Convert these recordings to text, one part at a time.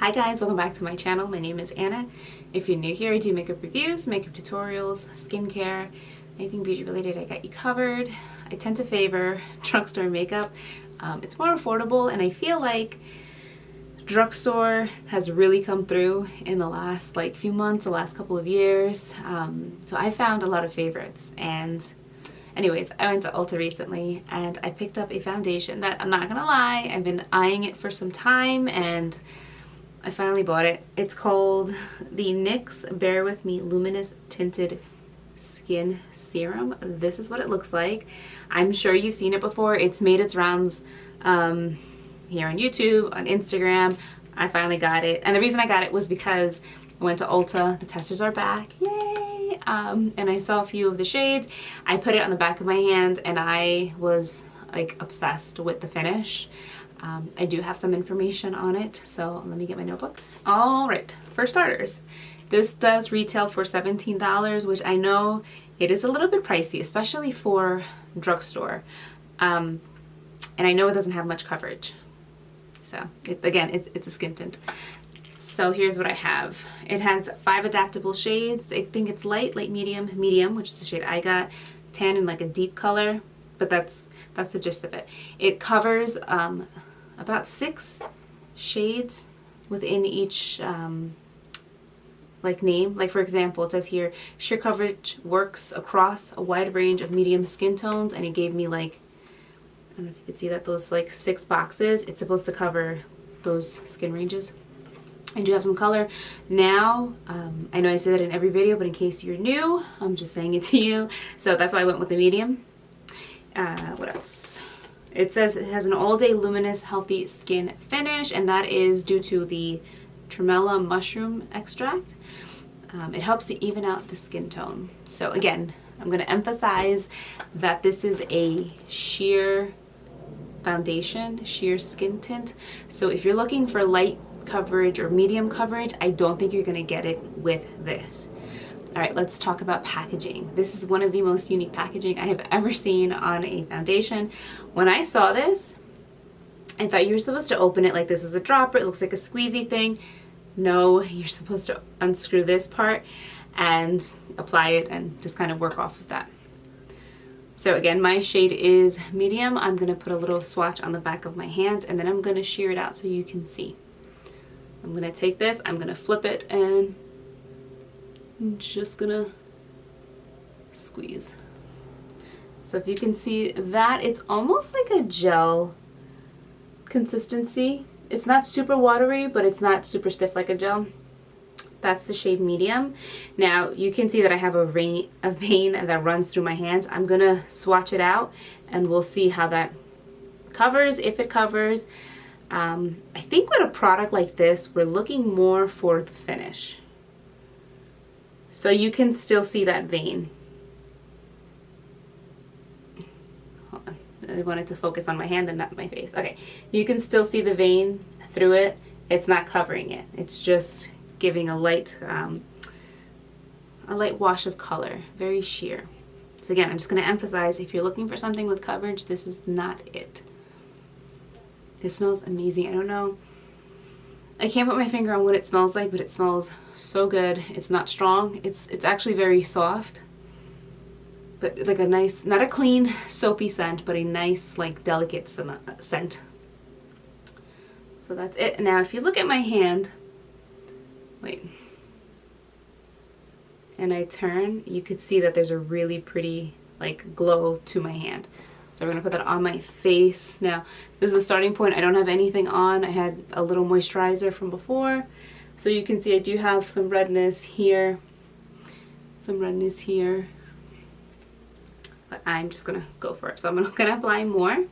Hi guys, welcome back to my channel. My name is Anna. If you're new here, I do makeup reviews, makeup tutorials, skincare, anything beauty related, I got you covered. I tend to favor drugstore makeup. It's more affordable, and I feel like drugstore has really come through in the last few months, the last couple of years. So I found a lot of favorites, and anyways, I went to Ulta recently and I picked up a foundation that, I'm not gonna lie, I've been eyeing it for some time and I finally bought it. It's called the NYX Bear With Me Luminous Tinted Skin Serum. This is what it looks like. I'm sure you've seen it before. It's made its rounds here on YouTube, on Instagram. I finally got it. And the reason I got it was because I went to Ulta. The testers are back. Yay! And I saw a few of the shades. I put it on the back of my hand and I was like obsessed with the finish. I do have some information on it, so let me get my notebook. Alright, for starters, this does retail for $17, which I know it is a little bit pricey, especially for drugstore. And I know it doesn't have much coverage. So, it's a skin tint. So here's what I have. It has 5 adaptable shades. I think it's light, medium, medium, which is the shade I got. Tan in like a deep color, but that's the gist of it. It covers about 6 shades within each name. Like for example, it says here, sheer coverage works across a wide range of medium skin tones, and it gave me I don't know if you can see that, those 6 boxes. It's supposed to cover those skin ranges. I do have some color. Now, I know I say that in every video, but in case you're new, I'm just saying it to you. So that's why I went with the medium. What else? It says it has an all-day luminous healthy skin finish, and that is due to the tremella mushroom extract. It helps to even out the skin tone. So again, I'm going to emphasize that this is a sheer foundation, sheer skin tint. So if you're looking for light coverage or medium coverage, I don't think you're going to get it with this. Alright, let's talk about packaging. This is one of the most unique packaging I have ever seen on a foundation. When I saw this, I thought you were supposed to open it like this is a dropper. It looks like a squeezy thing. No, you're supposed to unscrew this part and apply it and just kind of work off of that. So again, my shade is medium. I'm going to put a little swatch on the back of my hand, and then I'm going to shear it out so you can see. I'm going to take this, I'm going to flip it, and I'm just gonna squeeze. So if you can see that, it's almost like a gel consistency. It's not super watery, but it's not super stiff like a gel. That's the shade medium. Now you can see that I have a vein that runs through my hands. I'm gonna swatch it out and we'll see how that covers, if it covers. I think with a product like this, we're looking more for the finish. So you can still see that vein. Hold on. I wanted to focus on my hand and not my face. Okay. You can still see the vein through it. It's not covering it. It's just giving a light wash of color. Very sheer. So again, I'm just going to emphasize, if you're looking for something with coverage, this is not it. This smells amazing. I don't know. I can't put my finger on what it smells like, but it smells so good. It's not strong. It's actually very soft, but like a nice, not a clean soapy scent, but a nice delicate scent. So that's it. Now if you look at my hand, and I turn, you could see that there's a really pretty glow to my hand. So we're going to put that on my face. Now, this is the starting point. I don't have anything on. I had a little moisturizer from before. So you can see I do have some redness here. Some redness here. But I'm just going to go for it. So I'm going to apply more. I'm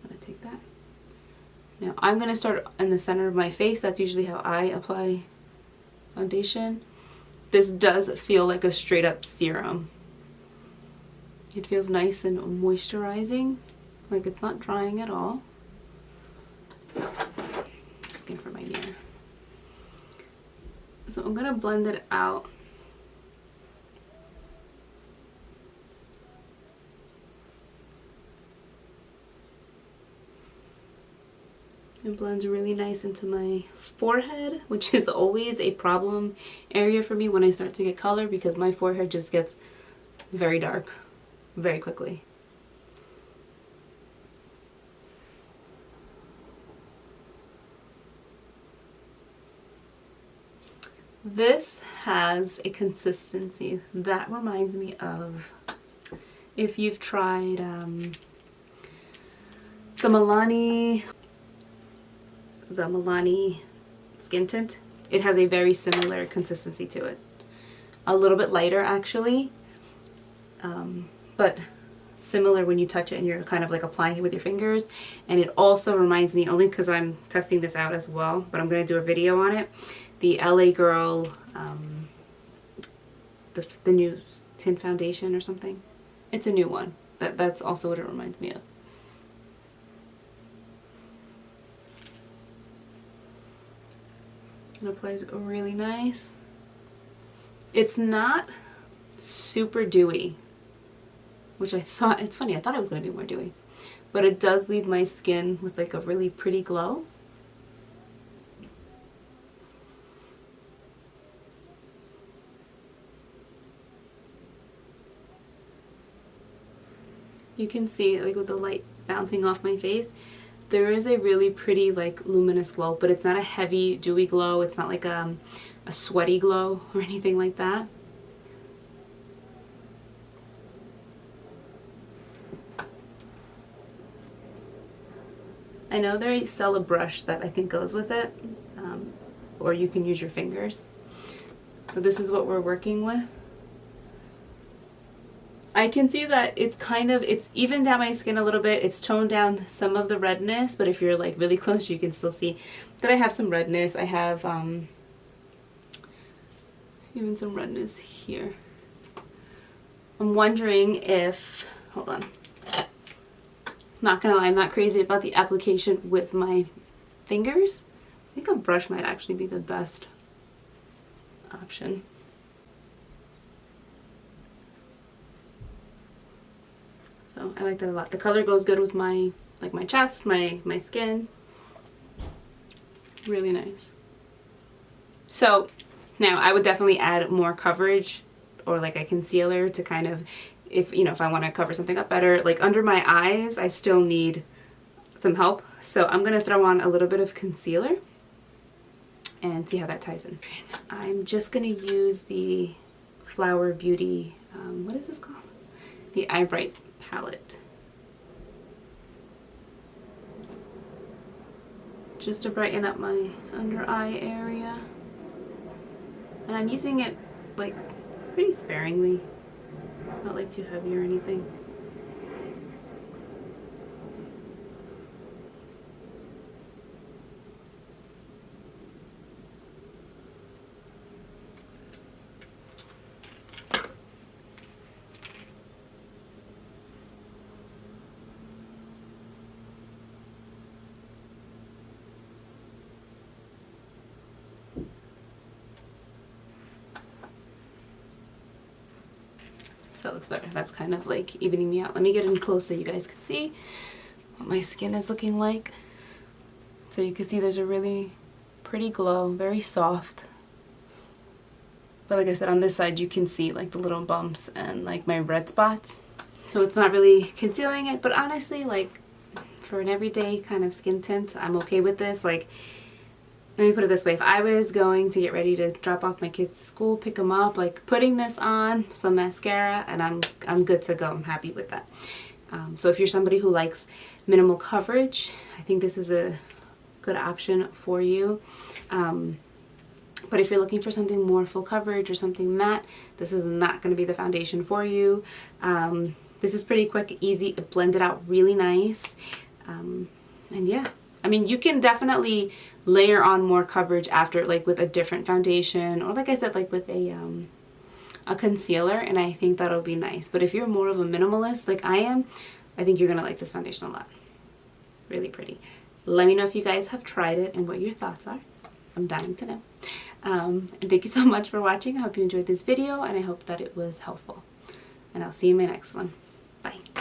going to take that. Now, I'm going to start in the center of my face. That's usually how I apply foundation. This does feel like a straight up serum. It feels nice and moisturizing, like it's not drying at all. Looking for my mirror. So I'm gonna blend it out. It blends really nice into my forehead, which is always a problem area for me when I start to get color, because my forehead just gets very dark very quickly. This has a consistency that reminds me of, if you've tried the Milani skin tint. It has a very similar consistency to it. A little bit lighter actually, but similar when you touch it and you're kind of like applying it with your fingers. And it also reminds me, only because I'm testing this out as well, but I'm going to do a video on it, the LA Girl, the new tint foundation or something. It's a new one. That's also what it reminds me of. It applies really nice. It's not super dewy, which I thought, it's funny, I thought it was going to be more dewy, but it does leave my skin with like a really pretty glow. You can see like with the light bouncing off my face, there is a really pretty like luminous glow, but it's not a heavy dewy glow. It's not like a sweaty glow or anything like that. I know they sell a brush that I think goes with it, or you can use your fingers. So this is what we're working with. I can see that it's evened out my skin a little bit. It's toned down some of the redness, but if you're like really close, you can still see that I have some redness. I have even some redness here. I'm wondering if, hold on. Not gonna lie, I'm not crazy about the application with my fingers. I think a brush might actually be the best option. So I like that a lot. The color goes good with my chest, my skin. Really nice. So now I would definitely add more coverage or like a concealer to kind of, if I want to cover something up better. Like under my eyes, I still need some help. So I'm going to throw on a little bit of concealer and see how that ties in. I'm just going to use the Flower Beauty, what is this called? The Eye Bright palette. Just to brighten up my under eye area. And I'm using it like pretty sparingly, not like too heavy or anything. So it looks better. That's kind of like evening me out. Let me get in close so you guys can see what my skin is looking like. So you can see there's a really pretty glow, very soft. But like I said, on this side you can see like the little bumps and like my red spots. So it's not really concealing it, but honestly, like for an everyday kind of skin tint, I'm okay with this. Like, let me put it this way, if I was going to get ready to drop off my kids to school, pick them up, like putting this on, some mascara, and I'm good to go. I'm happy with that. So if you're somebody who likes minimal coverage, I think this is a good option for you. But if you're looking for something more full coverage or something matte, this is not going to be the foundation for you. This is pretty quick, easy, it blended out really nice. And yeah, I mean, you can definitely layer on more coverage after, like with a different foundation, or like I said, like with a concealer, and I think that'll be nice. But if you're more of a minimalist like I am, I think you're gonna like this foundation a lot. Really pretty. Let me know if you guys have tried it and what your thoughts are. I'm dying to know. And thank you so much for watching. I hope you enjoyed this video, and I hope that it was helpful. And I'll see you in my next one. Bye.